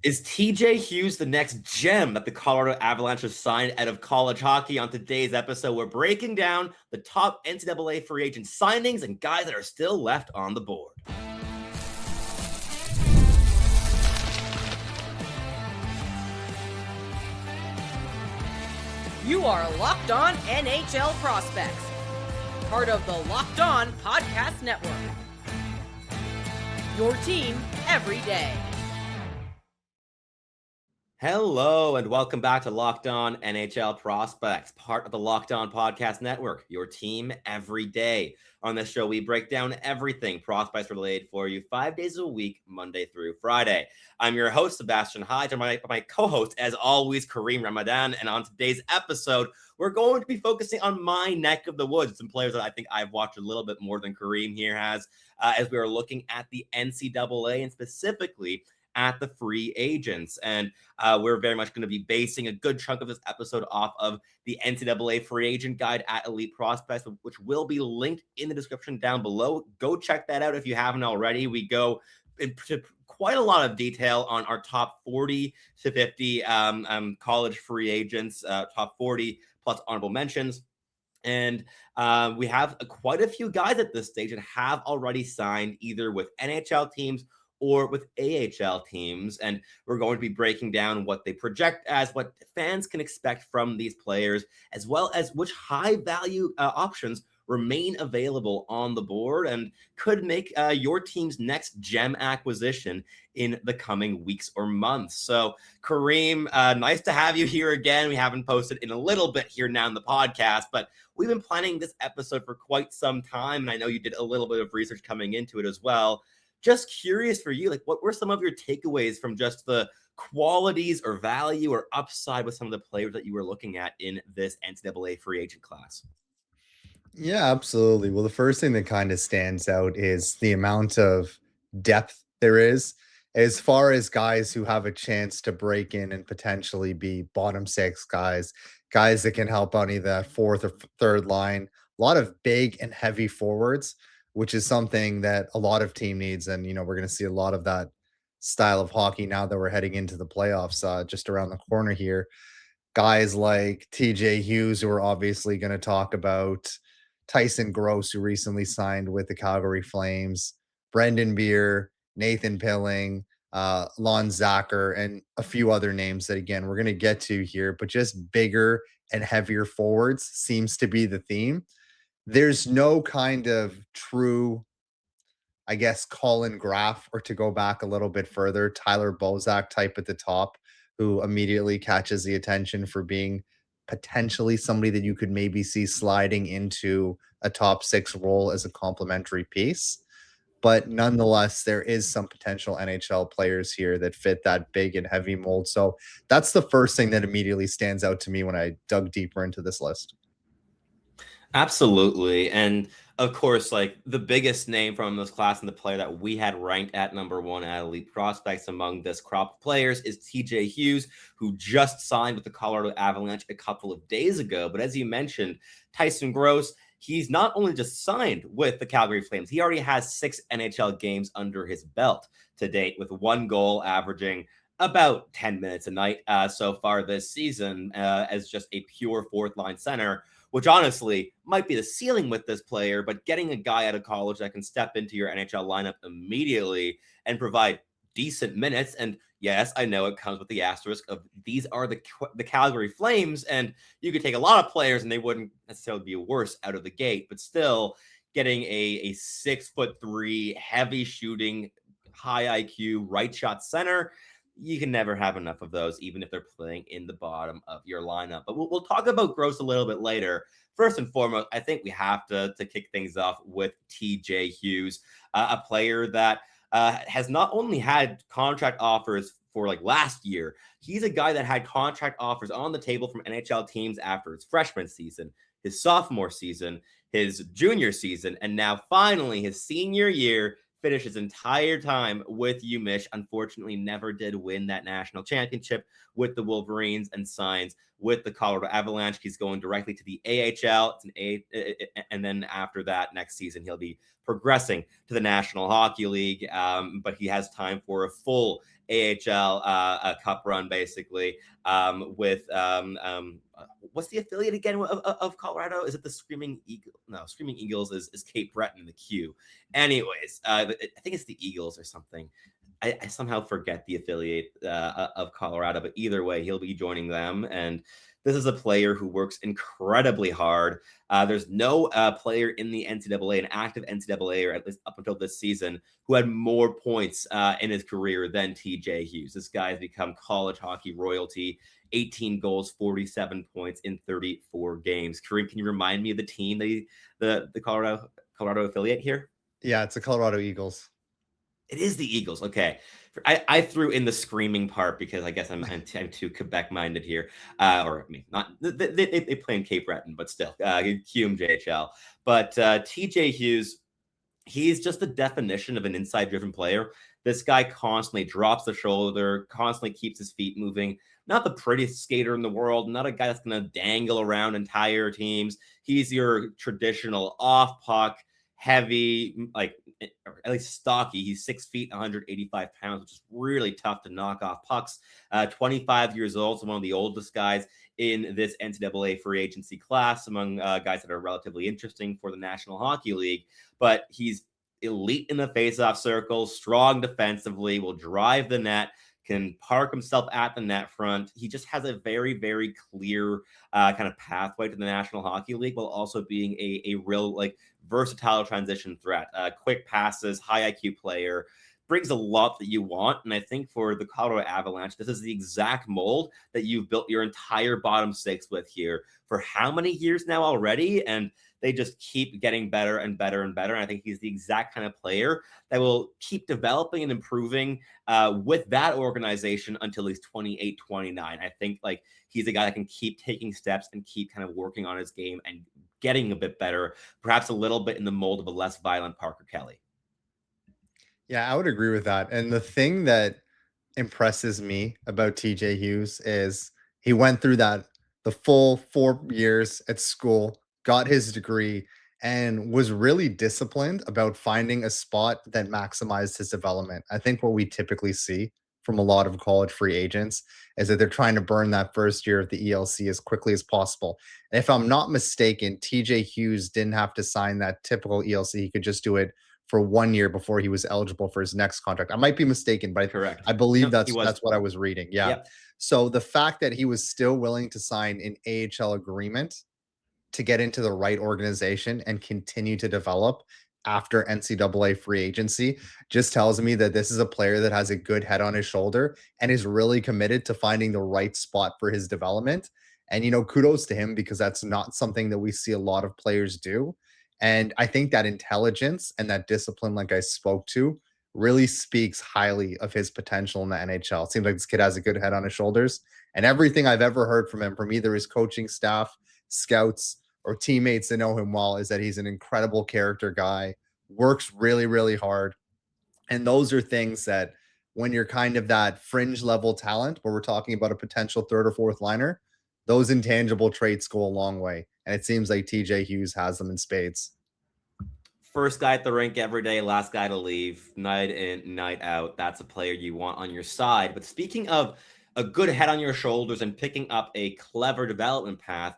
Is TJ Hughes the next gem that the Colorado Avalanche has signed out of college hockey? On today's episode, we're breaking down the top NCAA free agent signings and guys that are still left on the board. You are Locked On NHL Prospects, part of the Locked On Podcast Network. Your team every day. Hello, and welcome back to Locked On NHL Prospects, part of the Locked On Podcast Network, your team every day. On this show, we break down everything prospects related for you 5 days a week, Monday through Friday. I'm your host, Sebastian Hyde, and my co-host, as always, Kareem Ramadan. And on today's episode, we're going to be focusing on my neck of the woods, some players that I think I've watched a little bit more than Kareem here has, as we are looking at the NCAA and specifically at the free agents. And we're very much going to be basing a good chunk of this episode off of the NCAA free agent guide at Elite Prospects, which will be linked in the description down below. Go check that out if you haven't already. We go into quite a lot of detail on our top 40 to 50 college free agents, top 40 plus honorable mentions. And we have quite a few guys at this stage that have already signed either with NHL teams or with AHL teams. And we're going to be breaking down what they project as, what fans can expect from these players, as well as which high value options remain available on the board and could make your team's next gem acquisition in the coming weeks or months. So Kareem, nice to have you here again. We haven't posted in a little bit here now in the podcast, but we've been planning this episode for quite some time. And I know you did a little bit of research coming into it as well. Just curious for you, like what were some of your takeaways from just the qualities or value or upside with some of the players that you were looking at in this NCAA free agent class? Yeah, absolutely. Well, the first thing that kind of stands out is the amount of depth there is as far as guys who have a chance to break in and potentially be bottom six guys, guys that can help on either that fourth or third line. A lot of big and heavy forwards, which is something that a lot of team needs. And, we're going to see a lot of that style of hockey now that we're heading into the playoffs just around the corner here. Guys like TJ Hughes, who we're obviously going to talk about, Tyson Gross, who recently signed with the Calgary Flames, Brendan Beer, Nathan Pilling, Lon Zacher, and a few other names that, again, we're going to get to here, but just bigger and heavier forwards seems to be the theme. There's no kind of true, I guess, Colin Graff, or to go back a little bit further, Tyler Bozak type at the top, who immediately catches the attention for being potentially somebody that you could maybe see sliding into a top six role as a complementary piece. But nonetheless, there is some potential NHL players here that fit that big and heavy mold. So that's the first thing that immediately stands out to me when I dug deeper into this list. Absolutely. And of course, like the biggest name from this class and the player that we had ranked at number one at Elite Prospects among this crop of players is TJ Hughes, who just signed with the Colorado Avalanche a couple of days ago. But as you mentioned, Tyson Gross, he's not only just signed with the Calgary Flames, he already has 6 NHL games under his belt to date, with 1 goal, averaging about 10 minutes a night so far this season as just a pure fourth line center, which honestly might be the ceiling with this player. But getting a guy out of college that can step into your NHL lineup immediately and provide decent minutes, and yes, I know it comes with the asterisk of these are the Calgary Flames, and you could take a lot of players and they wouldn't necessarily be worse out of the gate, but still getting a 6'3" heavy shooting, high IQ right shot center, you can never have enough of those, even if they're playing in the bottom of your lineup. But we'll talk about Gross a little bit later. First and foremost, I think we have to kick things off with TJ Hughes, a player that has not only had contract offers for like last year, he's a guy that had contract offers on the table from NHL teams after his freshman season, his sophomore season, his junior season, and now finally his senior year. Finished his entire time with UMich. Unfortunately, never did win that national championship with the Wolverines, and signs with the Colorado Avalanche. He's going directly to the AHL. And then after that, next season, he'll be progressing to the National Hockey League. But he has time for a full AHL cup run, basically, with what's the affiliate again of Colorado? Is it the Screaming Eagle? No, Screaming Eagles is Cape Breton in the Q. Anyways, I think it's the Eagles or something. I somehow forget the affiliate of Colorado, but either way, he'll be joining them. And this is a player who works incredibly hard. There's no player in the NCAA, an active NCAA, or at least up until this season, who had more points in his career than TJ Hughes. This guy has become college hockey royalty. 18 goals, 47 points in 34 games. Kareem, can you remind me of the team, the Colorado affiliate here? Yeah, it's the Colorado Eagles. It is the Eagles. Okay. I threw in the screaming part because I guess I'm too Quebec minded here. Or I mean, not they play in Cape Breton, but still, QMJHL. But TJ Hughes, he's just the definition of an inside driven player. This guy constantly drops the shoulder, constantly keeps his feet moving. Not the prettiest skater in the world, not a guy that's going to dangle around entire teams. He's your traditional off puck, heavy, like, or at least stocky. He's 6 feet, 185 pounds, which is really tough to knock off pucks. 25 years old, so one of the oldest guys in this NCAA free agency class among guys that are relatively interesting for the National Hockey League. But he's elite in the faceoff circle, strong defensively, will drive the net, can park himself at the net front. He just has a very, very clear kind of pathway to the National Hockey League, while also being a real, like, versatile transition threat. Quick passes, high IQ player, brings a lot that you want. And I think for the Colorado Avalanche, this is the exact mold that you've built your entire bottom six with here for how many years now already? And they just keep getting better and better and better. And I think he's the exact kind of player that will keep developing and improving with that organization until he's 28, 29. I think, like, he's a guy that can keep taking steps and keep kind of working on his game and getting a bit better, perhaps a little bit in the mold of a less violent Parker Kelly. Yeah, I would agree with that. And the thing that impresses me about TJ Hughes is he went through the full 4 years at school, got his degree, and was really disciplined about finding a spot that maximized his development. I think what we typically see from a lot of college free agents is that they're trying to burn that first year of the ELC as quickly as possible. And if I'm not mistaken, TJ Hughes didn't have to sign that typical ELC. He could just do it for 1 year before he was eligible for his next contract. I might be mistaken, but Correct. I believe No, that's what I was reading. Yeah. Yep. So the fact that he was still willing to sign an AHL agreement to get into the right organization and continue to develop after NCAA free agency just tells me that this is a player that has a good head on his shoulder and is really committed to finding the right spot for his development. And, kudos to him, because that's not something that we see a lot of players do. And I think that intelligence and that discipline, like I spoke to, really speaks highly of his potential in the NHL. It seems like this kid has a good head on his shoulders. And everything I've ever heard from him, from either his coaching staff, scouts, or teammates that know him well, is that he's an incredible character guy, works really, really hard. And those are things that, when you're kind of that fringe level talent, where we're talking about a potential third or fourth liner, those intangible traits go a long way. And it seems like TJ Hughes has them in spades. First guy at the rink every day, last guy to leave, night in, night out. That's a player you want on your side. But speaking of a good head on your shoulders and picking up a clever development path,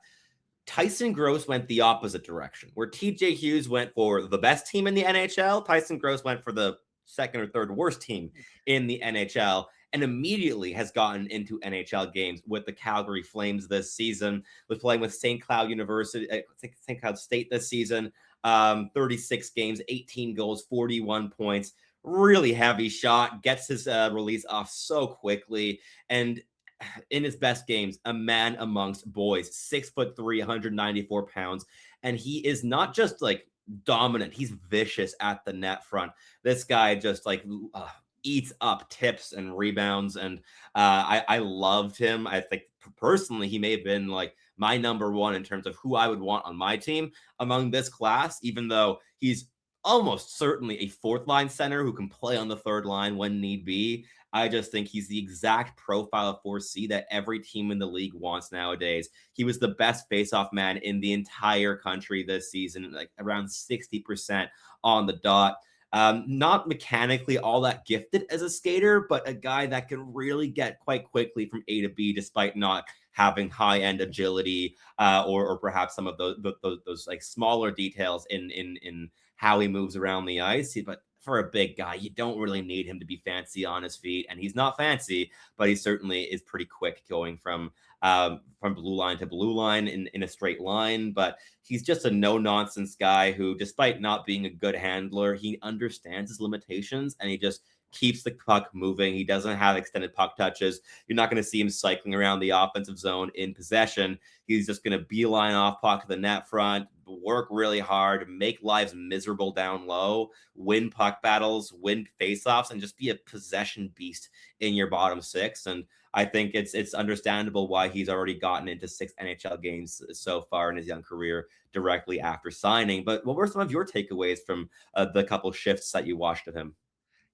Tyson Gross went the opposite direction. Where TJ Hughes went for the best team in the NHL, Tyson Gross went for the second or third worst team in the NHL, and immediately has gotten into NHL games with the Calgary Flames this season. Was playing with St. Cloud University, St. Cloud State this season. 36 games, 18 goals, 41 points. Really heavy shot. Gets his release off so quickly, and in his best games, a man amongst boys. 6'3", 194 pounds, and he is not just like dominant. He's vicious at the net front. This guy just like eats up tips and rebounds, and I loved him. I think personally he may have been like my number one in terms of who I would want on my team among this class, even though he's almost certainly a fourth line center who can play on the third line when need be. I just think he's the exact profile of 4C that every team in the league wants nowadays. He was the best faceoff man in the entire country this season, like around 60% on the dot. Not mechanically all that gifted as a skater, but a guy that can really get quite quickly from A to B, despite not having high end agility or perhaps some of those like smaller details in how he moves around the ice. But for a big guy, you don't really need him to be fancy on his feet, and he's not fancy, but he certainly is pretty quick going from blue line to blue line in a straight line. But he's just a no nonsense guy who, despite not being a good handler, he understands his limitations and he just keeps the puck moving. He doesn't have extended puck touches. You're not going to see him cycling around the offensive zone in possession. He's just going to beeline off puck to the net front, work really hard, make lives miserable down low, win puck battles, win faceoffs, and just be a possession beast in your bottom six. And I think it's understandable why he's already gotten into 6 NHL games so far in his young career directly after signing. But what were some of your takeaways from the couple shifts that you watched of him?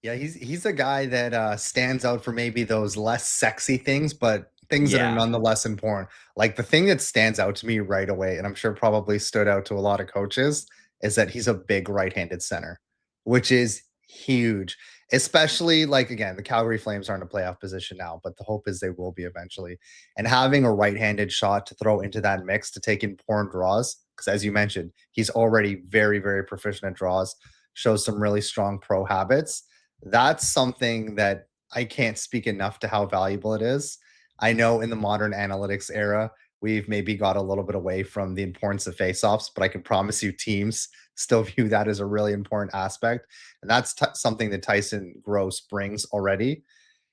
Yeah, he's a guy that stands out for maybe those less sexy things, but things that are Yeah. nonetheless important. Like the thing that stands out to me right away, and I'm sure probably stood out to a lot of coaches, is that he's a big right-handed center, which is huge. Especially like again, the Calgary Flames aren't a playoff position now, but the hope is they will be eventually. And having a right-handed shot to throw into that mix to take important draws, because as you mentioned, he's already very, very proficient at draws, shows some really strong pro habits. That's something that I can't speak enough to how valuable it is. I know in the modern analytics era, we've maybe got a little bit away from the importance of faceoffs, but I can promise you teams still view that as a really important aspect. And that's something that Tyson Gross brings already.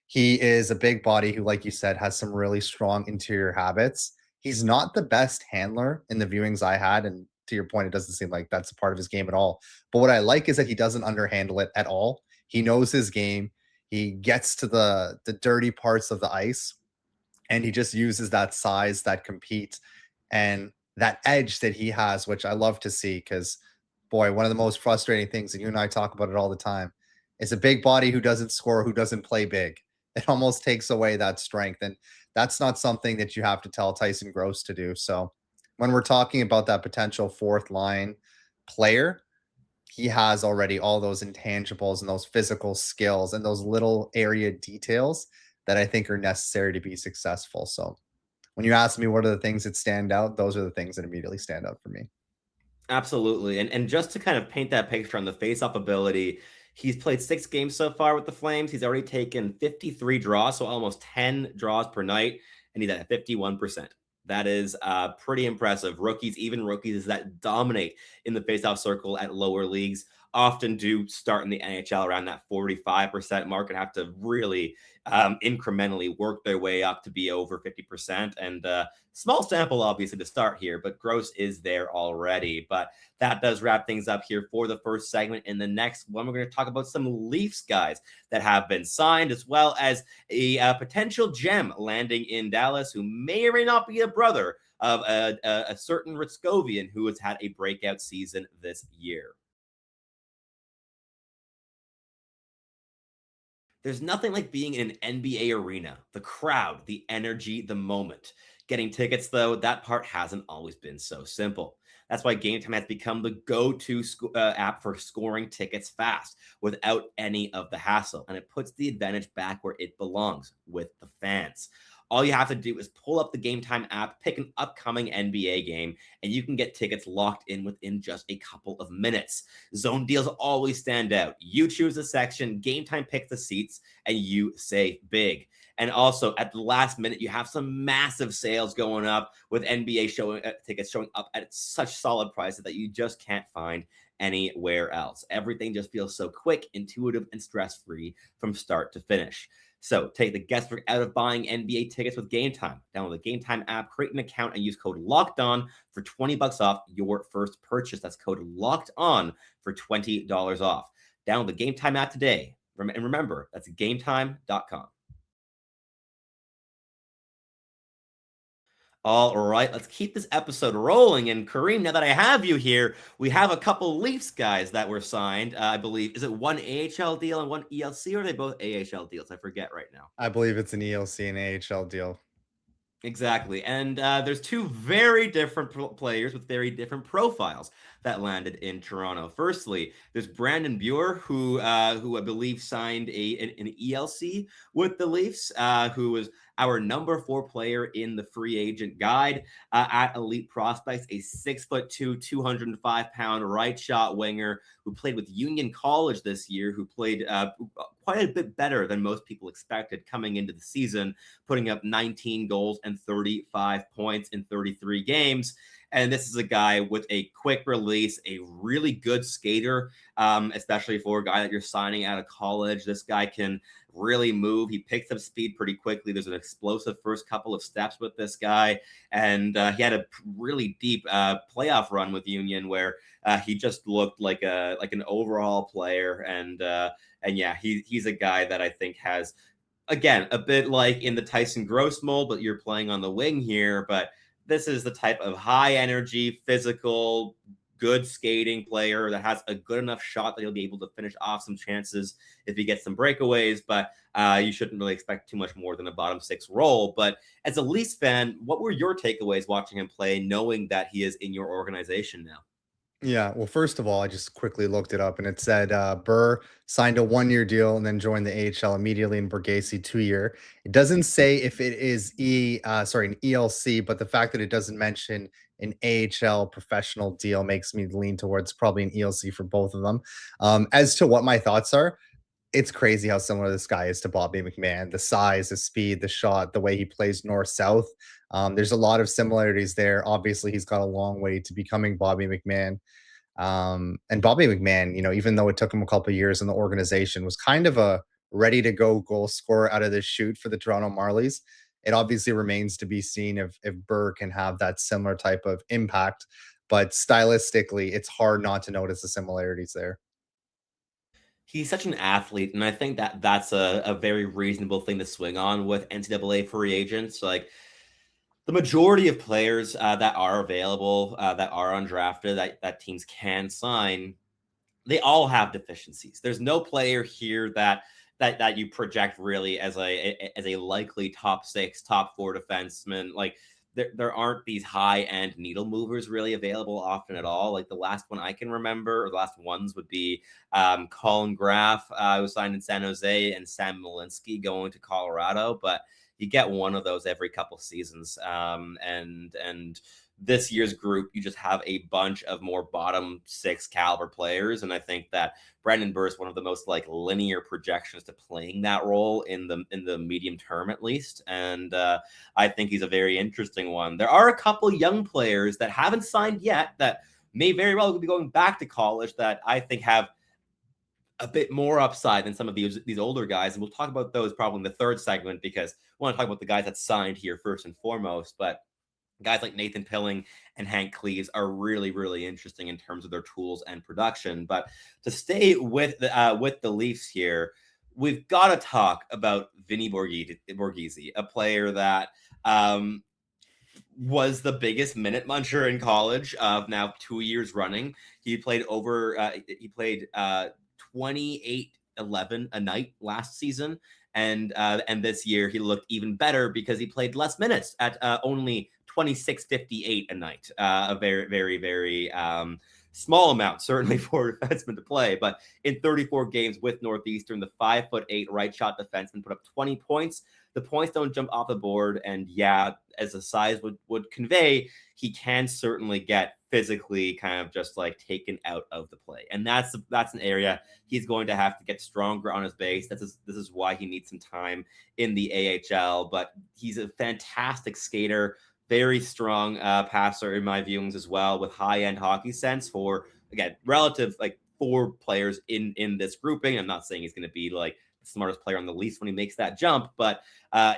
He is a big body who, like you said, has some really strong interior habits. He's not the best handler in the viewings I had. And to your point, it doesn't seem like that's a part of his game at all. But what I like is that he doesn't underhandle it at all. He knows his game. He gets to the dirty parts of the ice and he just uses that size, that compete, and that edge that he has, which I love to see. Because, boy, one of the most frustrating things, and you and I talk about it all the time, is a big body who doesn't score, who doesn't play big. It almost takes away that strength, and that's not something that you have to tell Tyson Gross to do. So, when we're talking about that potential fourth line player, he has already all those intangibles and those physical skills and those little area details that I think are necessary to be successful. So when you ask me what are the things that stand out, those are the things that immediately stand out for me. Absolutely. And just to kind of paint that picture on the face-off ability, he's played 6 games so far with the Flames. He's already taken 53 draws, so almost 10 draws per night, and he's at 51%. That is pretty impressive. Rookies, even rookies that dominate in the face-off circle at lower leagues, often do start in the NHL around that 45% mark and have to really incrementally work their way up to be over 50%. And small sample, obviously, to start here, but Gross is there already. But that does wrap things up here for the first segment. In the next one, we're going to talk about some Leafs guys that have been signed, as well as a potential gem landing in Dallas who may or may not be a brother of a certain Ritscovian who has had a breakout season this year. There's nothing like being in an NBA arena, the crowd, the energy, the moment. Getting tickets, though, that part hasn't always been so simple. That's why Gametime has become the go-to app for scoring tickets fast without any of the hassle. And it puts the advantage back where it belongs, with the fans. All you have to do is pull up the Gametime app, pick an upcoming NBA game, and you can get tickets locked in within just a couple of minutes. Zone deals always stand out. You choose the section, Gametime picks the seats, and you save big. And also, at the last minute, you have some massive sales going up with NBA tickets showing up at such solid prices that you just can't find anywhere else. Everything just feels so quick, intuitive, and stress-free from start to finish. So take the guesswork out of buying NBA tickets with Gametime. Download the Gametime app, create an account, and use code LOCKEDON for $20 off your first purchase. That's code LOCKEDON for $20 off. Download the Gametime app today. And remember, that's gametime.com. All right, let's keep this episode rolling. And Kareem, now that I have you here, we have a couple Leafs guys that were signed. I believe, is it one AHL deal and one ELC, or are they both AHL deals? I forget right now. I believe it's an ELC and AHL deal. Exactly. And there's two very different players with very different profiles that landed in Toronto. Firstly, there's Brandon Buer, who I believe signed an ELC with the Leafs, who was our number 4 player in the free agent guide at Elite Prospects, a 6'2", 205-pound right shot winger who played with Union College this year, who played quite a bit better than most people expected coming into the season, putting up 19 goals and 35 points in 33 games. And this is a guy with a quick release, a really good skater, especially for a guy that you're signing out of college. This guy can really move. He picks up speed pretty quickly. There's an explosive first couple of steps with this guy. And he had a really deep playoff run with Union where he just looked like an overall player. And yeah, he's a guy that I think has, again, a bit like in the Tyson Gross mold, but you're playing on the wing here. But this is the type of high energy, physical, good skating player that has a good enough shot that he'll be able to finish off some chances if he gets some breakaways. But you shouldn't really expect too much more than a bottom 6 role. But as a Leafs fan, what were your takeaways watching him play, knowing that he is in your organization now? Yeah, well, first of all, I just quickly looked it up and it said Burr signed a 1-year deal and then joined the AHL immediately, in Borgesi 2-year. It doesn't say if it is an ELC, but the fact that it doesn't mention an AHL professional deal makes me lean towards probably an ELC for both of them. As to what my thoughts are, it's crazy how similar this guy is to Bobby McMahon. The size, the speed, the shot, the way he plays north-south. There's a lot of similarities there. Obviously, he's got a long way to becoming Bobby McMahon. And Bobby McMahon, even though it took him a couple of years in the organization, was kind of a ready-to-go goal scorer out of the chute for the Toronto Marlies. It obviously remains to be seen if Burr can have that similar type of impact. But stylistically, it's hard not to notice the similarities there. He's such an athlete, and I think that that's a very reasonable thing to swing on with NCAA free agents. Like, the majority of players that are available, that are undrafted, that teams can sign, they all have deficiencies. There's no player here that you project really as a likely top 6, top 4 defenseman. Like, there aren't these high end needle movers really available often at all. Like, the last one I can remember, or the last ones, would be Colin Graff, who was signed in San Jose, and Sam Malinsky going to Colorado. But you get one of those every couple seasons, and this year's group, you just have a bunch of more bottom 6 caliber players. And I think that Brandon Burr is one of the most like linear projections to playing that role in the medium term, at least. And I think he's a very interesting one. There are a couple young players that haven't signed yet that may very well be going back to college that I think have a bit more upside than some of these older guys. And we'll talk about those probably in the third segment, because I want to talk about the guys that signed here first and foremost. But guys like Nathan Pilling and Hank Cleaves are really, really interesting in terms of their tools and production. But to stay with the Leafs here, we've got to talk about Vinny Borgesi, a player that was the biggest minute muncher in college of now 2 years running. He played 28-11 a night last season. And this year he looked even better because he played less minutes at only 26.58 a night. A very, very, very small amount, certainly for a defenseman to play. But in 34 games with Northeastern, the 5'8" right shot defenseman put up 20 points. The points don't jump off the board. And yeah, as the size would convey, he can certainly get physically kind of just like taken out of the play. And that's an area he's going to have to get stronger on his base. This is why he needs some time in the AHL. But he's a fantastic skater, very strong passer in my viewings as well, with high-end hockey sense for, again, relative like 4 players in this grouping. I'm not saying he's going to be like the smartest player on the least when he makes that jump. But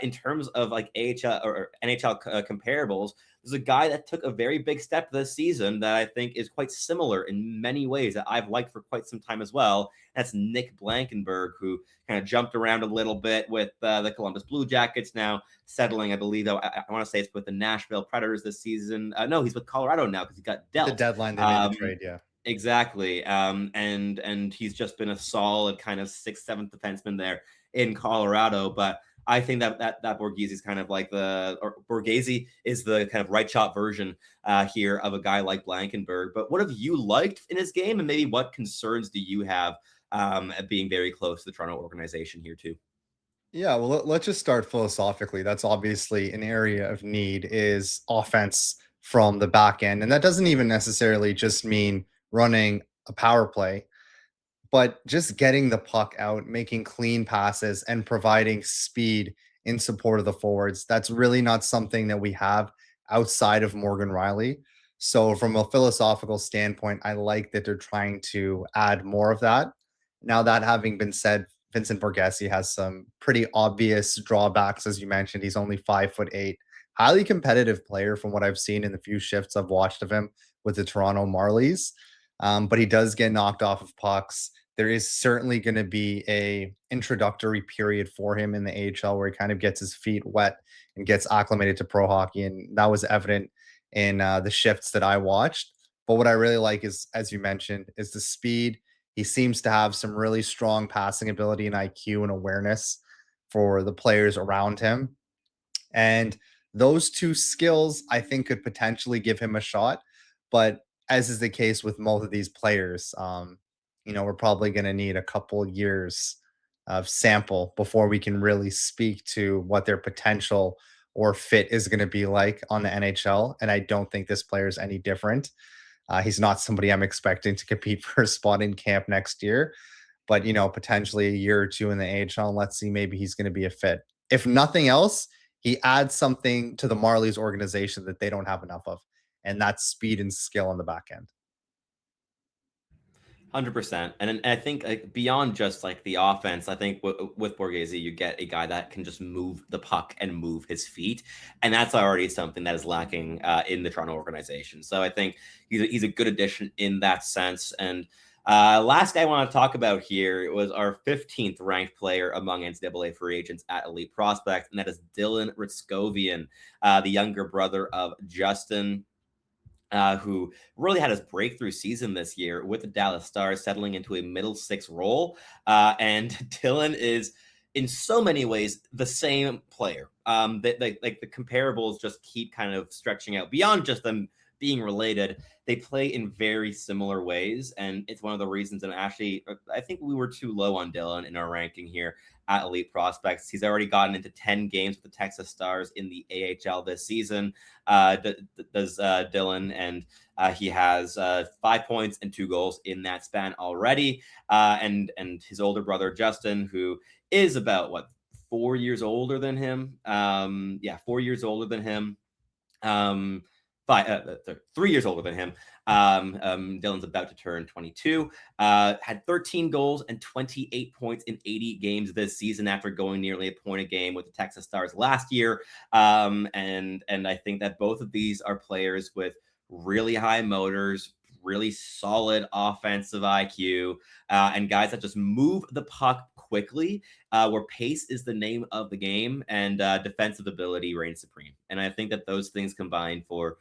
in terms of like AHL or NHL comparables, there's a guy that took a very big step this season that I think is quite similar in many ways that I've liked for quite some time as well. That's Nick Blankenburg, who kind of jumped around a little bit with the Columbus Blue Jackets, now settling, I believe, I want to say it's with the Nashville Predators this season. No, he's with Colorado now because he got dealt. The deadline, they made the trade, yeah. Exactly. And he's just been a solid kind of 6th, 7th defenseman there in Colorado. But I think that Borgesi is kind of like Borgesi is the kind of right shot version here of a guy like Blankenburg. But what have you liked in his game, and maybe what concerns do you have at being very close to the Toronto organization here too? Yeah, well, let's just start philosophically. That's obviously an area of need is offense from the back end. And that doesn't even necessarily just mean running a power play, but just getting the puck out, making clean passes, and providing speed in support of the forwards. That's really not something that we have outside of Morgan Riley. So, from a philosophical standpoint, I like that they're trying to add more of that. Now, that having been said, Vincent Borgesi has some pretty obvious drawbacks, as you mentioned. He's only 5'8", highly competitive player from what I've seen in the few shifts I've watched of him with the Toronto Marlies. But he does get knocked off of pucks. There is certainly going to be a introductory period for him in the AHL where he kind of gets his feet wet and gets acclimated to pro hockey, and that was evident in the shifts that I watched. But what I really like is, as you mentioned, is the speed. He seems to have some really strong passing ability and IQ and awareness for the players around him. And those two skills, I think, could potentially give him a shot. But as is the case with most of these players, we're probably going to need a couple years of sample before we can really speak to what their potential or fit is going to be like on the NHL. And I don't think this player is any different. He's not somebody I'm expecting to compete for a spot in camp next year, but potentially a year or two in the AHL. And let's see, maybe he's going to be a fit. If nothing else, he adds something to the Marlies organization that they don't have enough of, and that's speed and skill on the back end. 100%. And I think like beyond just like the offense, I think with Borghese, you get a guy that can just move the puck and move his feet. And that's already something that is lacking in the Toronto organization. So I think he's a good addition in that sense. And last guy I want to talk about here was our 15th ranked player among NCAA free agents at Elite Prospect, and that is Dylan Ritscovian, the younger brother of Justin, who really had his breakthrough season this year with the Dallas Stars, settling into a middle 6 role. And Dylan is, in so many ways, the same player. Like the comparables just keep kind of stretching out beyond just them being related. They play in very similar ways, and it's one of the reasons. And actually, I think we were too low on Dylan in our ranking here at Elite Prospects. He's already gotten into 10 games with the Texas Stars in the AHL this season. Does Dylan, and he has 5 points and 2 goals in that span already. And his older brother Justin, who is about 4 years older than him. 4 years older than him. 3 years older than him. Dylan's about to turn 22. Had 13 goals and 28 points in 80 games this season after going nearly a point a game with the Texas Stars last year. And I think that both of these are players with really high motors, really solid offensive IQ, and guys that just move the puck quickly, where pace is the name of the game, and defensive ability reigns supreme. And I think that those things combine for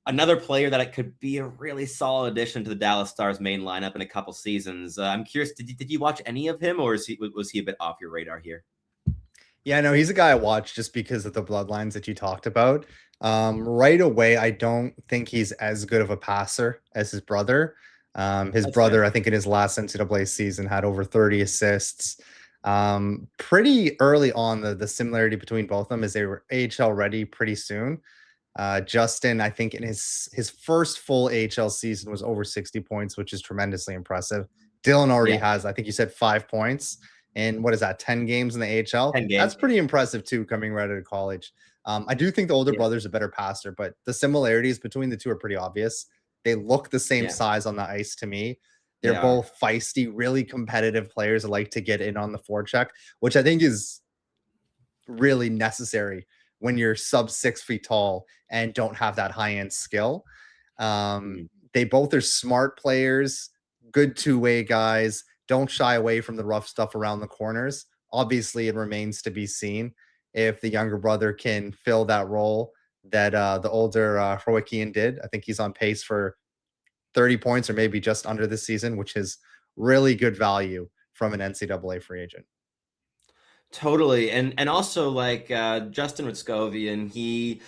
another player that it could be a really solid addition to the Dallas Stars main lineup in a couple seasons. I'm curious, did you watch any of him, or was he a bit off your radar here? Yeah, no, he's a guy I watched just because of the bloodlines that you talked about. Right away, I don't think he's as good of a passer as his brother. His That's brother, fair. I think in his last NCAA season, had over 30 assists. Pretty early on, the similarity between both of them is they were AHL ready pretty soon. Justin, I think in his first full AHL season was over 60 points, which is tremendously impressive. Dylan already Yeah, has, I think you said 5 points in what is that, 10 games in the AHL? 10 games. That's pretty impressive too, coming right out of college. I do think the older Yeah, brother's a better passer, but the similarities between the two are pretty obvious. They look the same yeah. size on the ice to me. They're They are. both feisty, really competitive players that like to get in on the forecheck, which I think is really necessary when you're sub 6 feet tall and don't have that high end skill. Mhm. They both are smart players, good two-way guys, don't shy away from the rough stuff around the corners. Obviously, it remains to be seen if the younger brother can fill that role that the older Joaquin did. I think he's on pace for 30 points or maybe just under this season, which is really good value from an NCAA free agent. Totally, and also like Justin Rutskovian, he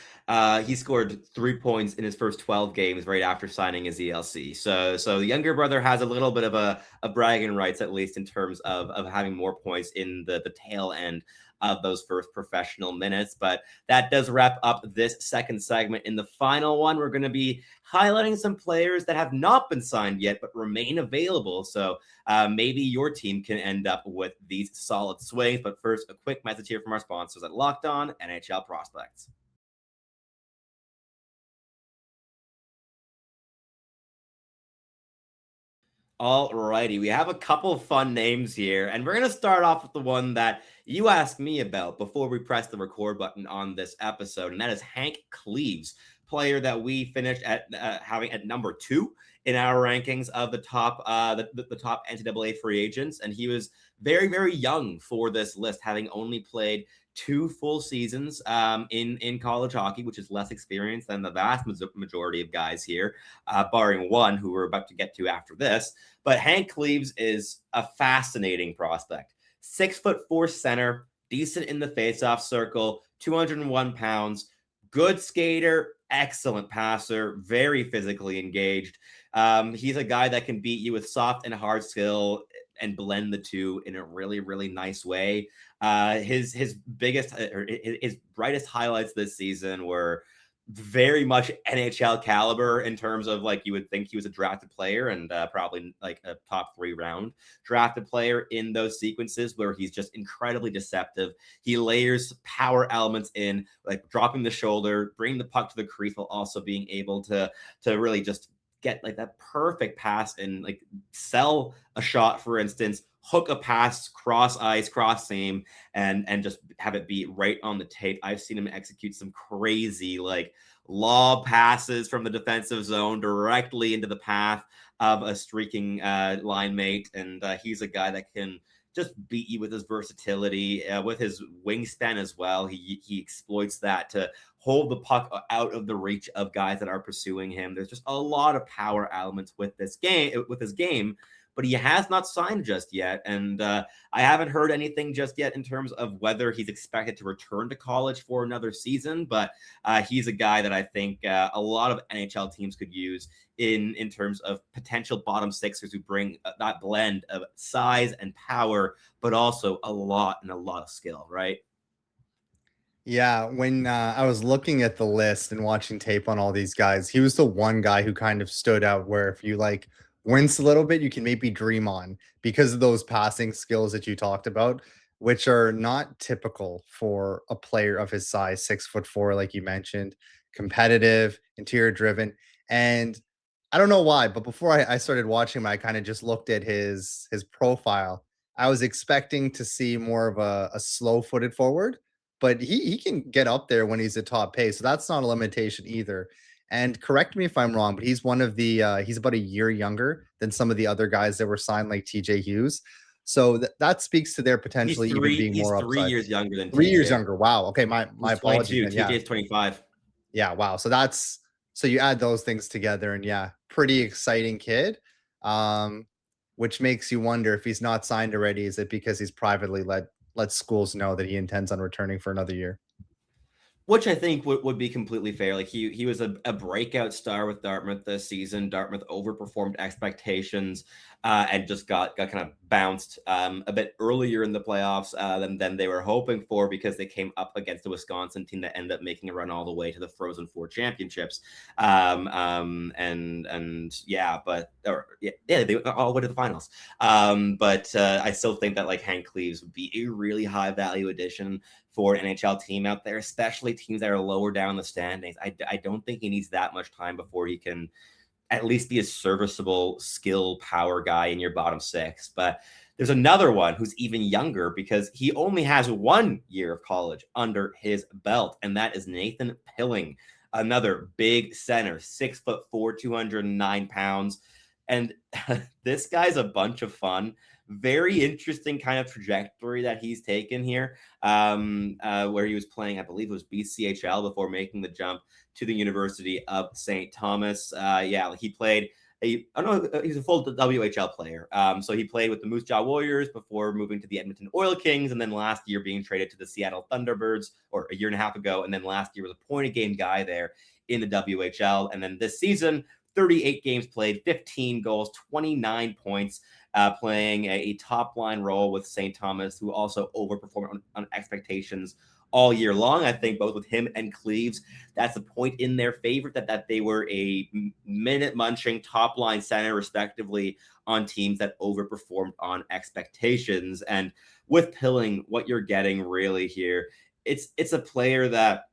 scored 3 points in his first 12 games right after signing his ELC. So the younger brother has a little bit of a bragging rights, at least in terms of having more points in the tail end of those first professional minutes. But that does wrap up this second segment. In the final one, we're going to be highlighting some players that have not been signed yet but remain available. So maybe your team can end up with these solid swings. But first, a quick message here from our sponsors at Locked On NHL Prospects. All righty, we have a couple of fun names here, and we're going to start off with the one that you asked me about before we pressed the record button on this episode, and that is Hank Cleaves, player that we finished at having at number 2 in our rankings of the top the top NCAA free agents, and he was very, very young for this list, having only played 2 full seasons in college hockey, which is less experience than the vast majority of guys here, barring one who we're about to get to after this. But Hank Cleaves is a fascinating prospect. 6'4" center, decent in the faceoff circle, 201 pounds, good skater, excellent passer, very physically engaged. He's a guy that can beat you with soft and hard skill and blend the two in a really, really nice way. His biggest or his brightest highlights this season were very much NHL caliber in terms of like you would think he was a drafted player and probably like a top 3 round drafted player in those sequences where he's just incredibly deceptive. He layers power elements in, like dropping the shoulder, bringing the puck to the crease while also being able to really just get like that perfect pass and like sell a shot, for instance, hook a pass, cross ice, cross seam, and just have it be right on the tape. I've seen him execute some crazy like lob passes from the defensive zone directly into the path of a streaking line mate, and he's a guy that can just beat you with his versatility, with his wingspan as well. He exploits that to hold the puck out of the reach of guys that are pursuing him. There's just a lot of power elements with this game, with his game, but he has not signed just yet. And I haven't heard anything just yet in terms of whether he's expected to return to college for another season. But he's a guy that I think a lot of NHL teams could use in terms of potential bottom sixers who bring that blend of size and power, but also a lot of skill, right? Yeah, when I was looking at the list and watching tape on all these guys, he was the one guy who kind of stood out where if you like wince a little bit, you can maybe dream on because of those passing skills that you talked about, which are not typical for a player of his size, 6'4", like you mentioned, competitive, interior driven. And I don't know why, but before I started watching him, I kind of just looked at his profile. I was expecting to see more of a slow-footed forward, but he can get up there when he's at top pace. So that's not a limitation either. And correct me if I'm wrong, but he's one of the he's about a year younger than some of the other guys that were signed, like TJ Hughes. So that speaks to their potentially even being He's more 3 upside. years younger than 3 years TJ. younger. Wow. Okay, my He's apologies. 22. Then yeah, TJ is 25. yeah. Wow. So you add those things together, and yeah, pretty exciting kid. Um, which makes you wonder if he's not signed already. Is it because he's privately let schools know that he intends on returning for another year? Which I think would be completely fair. Like he was a breakout star with Dartmouth this season. Dartmouth overperformed expectations and just got kind of bounced a bit earlier in the playoffs than they were hoping for because they came up against the Wisconsin team that ended up making a run all the way to the Frozen Four championships. And yeah, but yeah, they went all the way to the finals. But I still think that like Hank Cleaves would be a really high value addition for an NHL team out there, especially teams that are lower down the standings. I don't think he needs that much time before he can at least be a serviceable skill power guy in your bottom six. But there's another one who's even younger because he only has 1 year of college under his belt, and that is Nathan Pilling, another big center, 6'4", 209 pounds. And this guy's a bunch of fun. Very interesting kind of trajectory that he's taken here, where he was playing, I believe it was BCHL before making the jump to the University of St. Thomas. He played he's a full WHL player. So he played with the Moose Jaw Warriors before moving to the Edmonton Oil Kings, and then last year being traded to the Seattle Thunderbirds, or a year and a half ago, and then last year was a point-a-game guy there in the WHL, and then this season, 38 games played, 15 goals, 29 points, playing a top-line role with St. Thomas, who also overperformed on expectations all year long. I think both with him and Cleaves, that's a point in their favor that they were a minute-munching top-line center, respectively, on teams that overperformed on expectations. And with Pilling, what you're getting really here, it's a player that,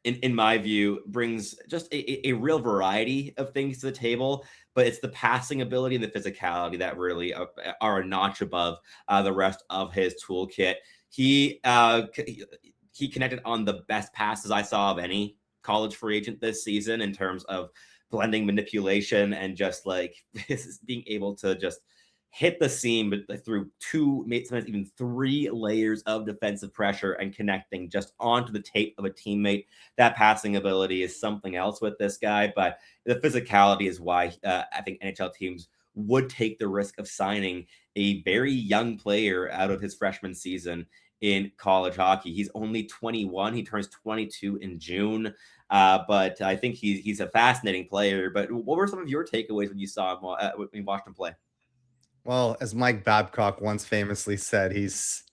in my view, brings just a real variety of things to the table, but it's the passing ability and the physicality that really are a notch above the rest of his toolkit. He connected on the best passes I saw of any college free agent this season in terms of blending manipulation and just like being able to just hit the seam through 2, sometimes even 3 layers of defensive pressure and connecting just onto the tape of a teammate. That passing ability is something else with this guy, but the physicality is why I think NHL teams would take the risk of signing a very young player out of his freshman season in college hockey. He's only 21. He turns 22 in June. But I think he's a fascinating player. But what were some of your takeaways when you saw him, when you watched him play? Well, as Mike Babcock once famously said, he's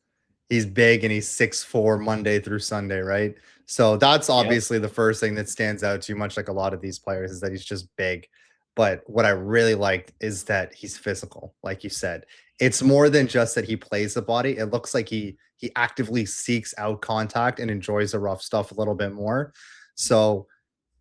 big and he's 6'4" Monday through Sunday, right? So that's obviously the first thing that stands out to you, much like a lot of these players, is that he's just big. But what I really liked is that he's physical, like you said. It's more than just that he plays the body. It looks like he actively seeks out contact and enjoys the rough stuff a little bit more. So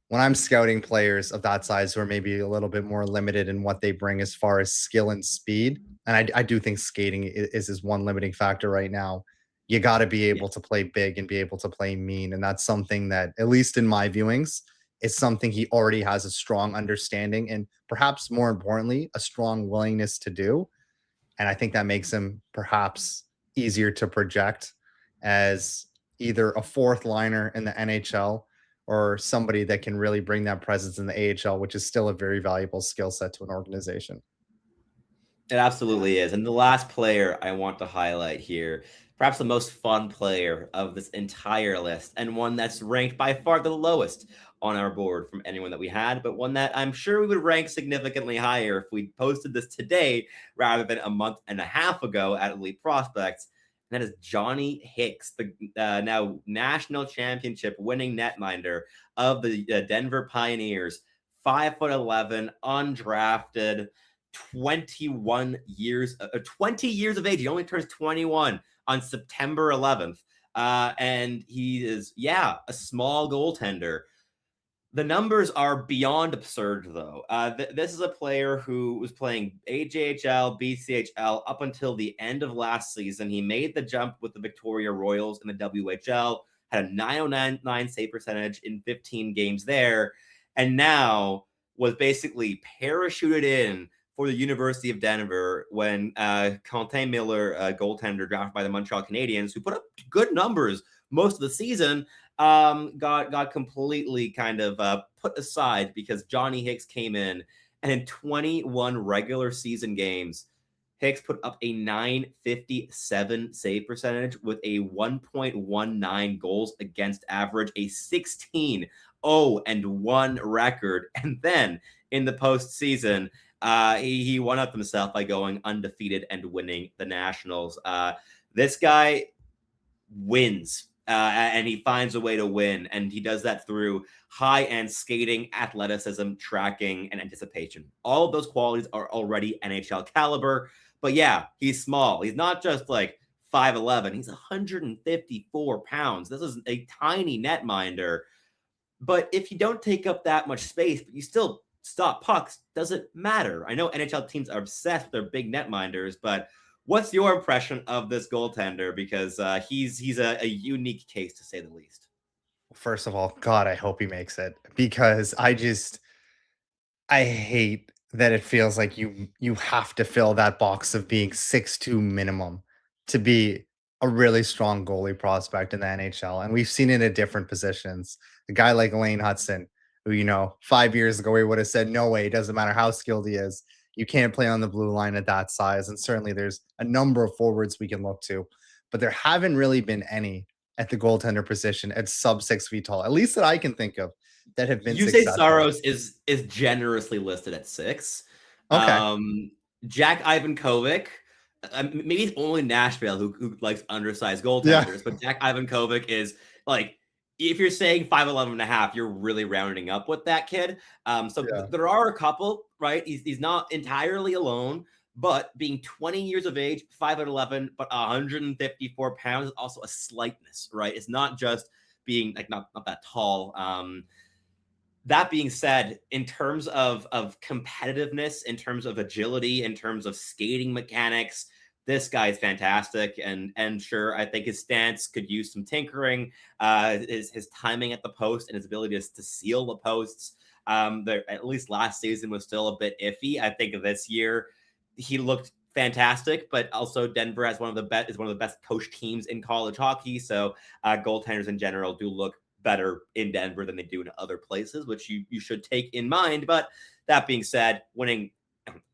when I'm scouting players of that size who are maybe a little bit more limited in what they bring as far as skill and speed, and I do think skating is one limiting factor right now. You got to be able to play big and be able to play mean, and that's something that, at least in my viewings, is something he already has a strong understanding and perhaps more importantly, a strong willingness to do. And I think that makes him perhaps easier to project as either a fourth liner in the NHL or somebody that can really bring that presence in the AHL, which is still a very valuable skill set to an organization. It absolutely is. And the last player I want to highlight here, perhaps the most fun player of this entire list, and one that's ranked by far the lowest on our board from anyone that we had, but one that I'm sure we would rank significantly higher if we posted this today rather than a month and a half ago at Elite Prospects. And that is Johnny Hicks, the now national championship winning netminder of the Denver Pioneers, 5'11", undrafted, 20 years of age. He only turns 21 on September 11th. And he is, a small goaltender. The numbers are beyond absurd, though. This is a player who was playing AJHL, BCHL up until the end of last season. He made the jump with the Victoria Royals in the WHL, had a 909 save percentage in 15 games there, and now was basically parachuted in for the University of Denver when Quentin Miller, goaltender drafted by the Montreal Canadiens, who put up good numbers most of the season, got completely kind of put aside because Johnny Hicks came in, and in 21 regular season games, Hicks put up a 957 save percentage with a 1.19 goals against average, a 16-0-1 record, and then in the postseason, he won up himself by going undefeated and winning the Nationals. This guy wins, and he finds a way to win, and he does that through high-end skating, athleticism, tracking, and anticipation. All of those qualities are already NHL caliber, but he's small. He's not just like 5'11". He's 154 pounds. This is a tiny netminder, but if you don't take up that much space, but you still stop pucks doesn't matter. I know NHL teams are obsessed with their big netminders, but what's your impression of this goaltender? Because he's a unique case to say the least. First of all, God, I hope he makes it because I hate that it feels like you have to fill that box of being 6'2" minimum to be a really strong goalie prospect in the NHL. And we've seen it in different positions. A guy like Lane Hudson, who, 5 years ago, we would have said, no way, it doesn't matter how skilled he is. You can't play on the blue line at that size. And certainly there's a number of forwards we can look to, but there haven't really been any at the goaltender position at sub 6 feet tall, at least that I can think of, that have been You say successful. Saros is generously listed at 6. Okay. Jack Ivankovic, maybe it's only Nashville who likes undersized Yeah. goaltenders, but Jack Ivankovic is like, if you're saying 5'11 and a half, you're really rounding up with that kid. Yeah. There are a couple, right? He's not entirely alone, but being 20 years of age, 5'11, but 154 pounds is also a slightness, right? It's not just being like not that tall. That being said, in terms of competitiveness, in terms of agility, in terms of skating mechanics, this guy is fantastic. And sure, I think his stance could use some tinkering. His timing at the post and his ability to seal the posts. At least last season was still a bit iffy. I think this year he looked fantastic, but also Denver has one of the best coached teams in college hockey. So goaltenders in general do look better in Denver than they do in other places, which you should take in mind. But that being said, winning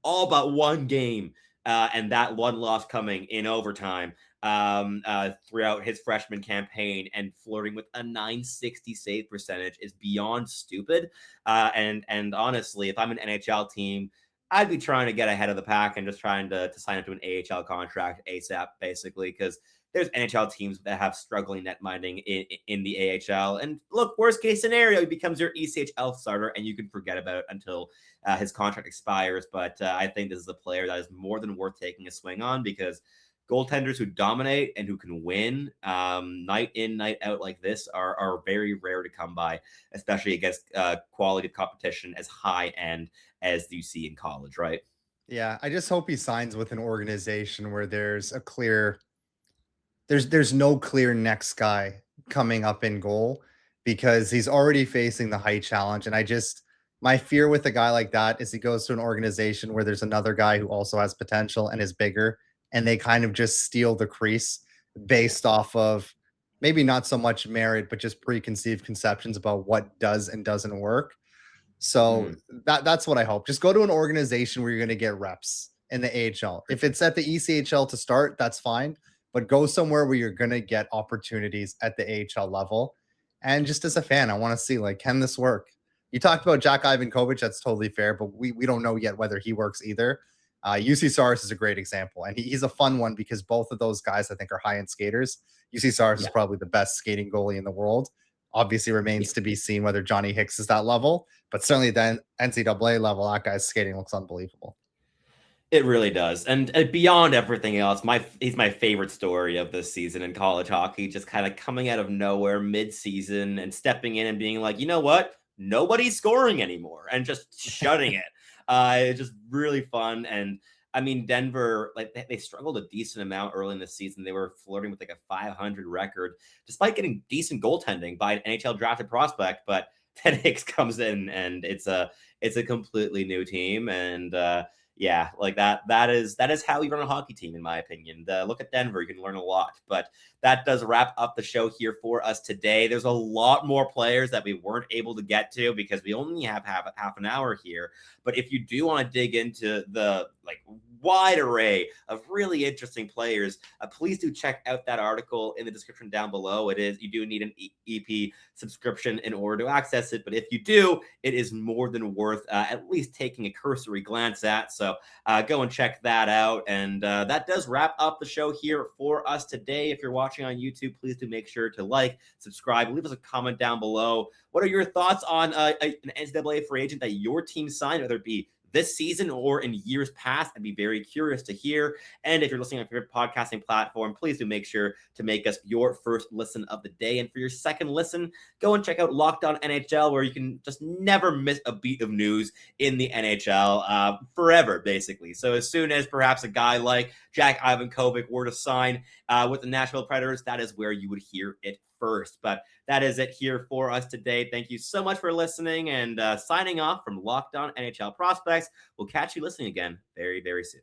all but one game and that one loss coming in overtime throughout his freshman campaign and flirting with a 960 save percentage is beyond stupid. And honestly, if I'm an NHL team, I'd be trying to get ahead of the pack and just trying to sign up to an AHL contract ASAP, basically, because there's NHL teams that have struggling net minding in the AHL. And look, worst case scenario, he becomes your ECHL starter and you can forget about it until his contract expires. But I think this is a player that is more than worth taking a swing on because goaltenders who dominate and who can win night in, night out like this are very rare to come by, especially against quality of competition as high end as you see in college, right? Yeah, I just hope he signs with an organization where there's no clear next guy coming up in goal because he's already facing the height challenge. And my fear with a guy like that is he goes to an organization where there's another guy who also has potential and is bigger, and they kind of just steal the crease based off of maybe not so much merit, but just preconceived conceptions about what does and doesn't work. So that's what I hope. Just go to an organization where you're going to get reps in the AHL. If it's at the ECHL to start, that's fine. But go somewhere where you're going to get opportunities at the AHL level. And just as a fan, I want to see, like, can this work? You talked about Jack Ivankovic. That's totally fair, but we don't know yet whether he works either. UC Saros is a great example. And he's a fun one because both of those guys, I think, are high-end skaters. UC Saros is probably the best skating goalie in the world. Obviously remains to be seen whether Johnny Hicks is that level, but certainly the NCAA level, that guy's skating looks unbelievable. It really does. And beyond everything else, he's my favorite story of this season in college hockey, just kind of coming out of nowhere mid-season and stepping in and being like, you know what? Nobody's scoring anymore and just shutting it. It's just really fun. And I mean, Denver, like they struggled a decent amount early in the season. They were flirting with like a 500 record, despite getting decent goaltending by an NHL drafted prospect. But then Hicks comes in and it's a completely new team. And yeah, like that is how you run a hockey team, in my opinion. Look at Denver, you can learn a lot. But that does wrap up the show here for us today. There's a lot more players that we weren't able to get to because we only have half an hour here. But if you do want to dig into the wide array of really interesting players, please do check out that article in the description down below. You do need an EP subscription in order to access it, but if you do, it is more than worth at least taking a cursory glance at. So go and check that out. And that does wrap up the show here for us today. If you're watching on YouTube, please do make sure to like, subscribe, leave us a comment down below. What are your thoughts on an NCAA free agent that your team signed, whether it be this season or in years past. I'd be very curious to hear. And if you're listening on your favorite podcasting platform, please do make sure to make us your first listen of the day. And for your second listen, go and check out Locked On NHL, where you can just never miss a beat of news in the NHL forever, basically. So as soon as perhaps a guy like Jack Ivankovic were to sign with the Nashville Predators, that is where you would hear it first. But that is it here for us today. Thank you so much for listening, and signing off from Locked On NHL Prospects. We'll catch you listening again very, very soon.